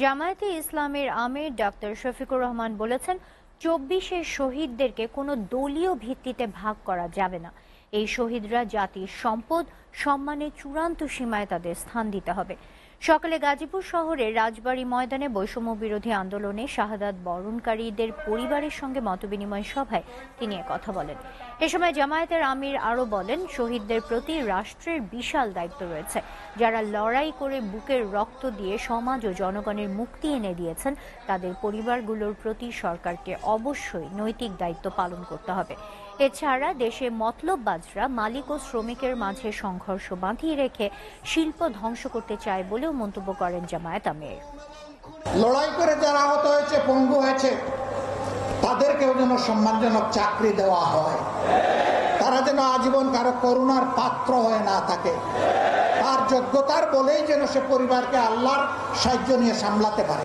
জামায়াতে ইসলামের আমির ডাক্তার শফিকুর রহমান বলেছেন, ২৪-এর শহীদদেরকে কোনো দলীয় ভিত্তিতে ভাগ করা যাবে না। এই শহীদরা জাতির সম্পদ, সম্মানের চূড়ান্ত সীমায় তাদের স্থান দিতে হবে। সকালে গাজীপুর শহরের রাজবাড়ী ময়দানে বৈষম্য বিরোধী আন্দোলনে শাহাদাত বরণকারীদের পরিবারের সঙ্গে মতবিনিময় সভায় তিনি কথা বলেন। এ সময় জামায়াতের আমির আরও বলেন, শহীদদের প্রতি রাষ্ট্রের বিশাল দায়িত্ব রয়েছে। যারা লড়াই করে বুকের রক্ত দিয়ে সমাজ ও জনগণের মুক্তি এনে দিয়েছেন, তাদের পরিবারগুলোর প্রতি সরকারকে অবশ্যই নৈতিক দায়িত্ব পালন করতে হবে। এছাড়া দেশে মতলববাজরা মালিক ও শ্রমিকের মাঝে সংঘর্ষ বাঁধিয়ে রেখে শিল্প ধ্বংস করতে চায় বলেও মন্তব্য করেন জামায়াত আমির। লড়াই করে যারা আহত হয়েছে, পঙ্গু হয়েছে, তাদেরকেও যেন সম্মানজনক চাকরি দেওয়া হয়। তারা যেন আজীবন কারো করুণার পাত্র হয়ে না থাকে। তার যোগ্যতার বলেই যেন সে পরিবারকে আল্লাহর সাহায্য নিয়ে সামলাতে পারে।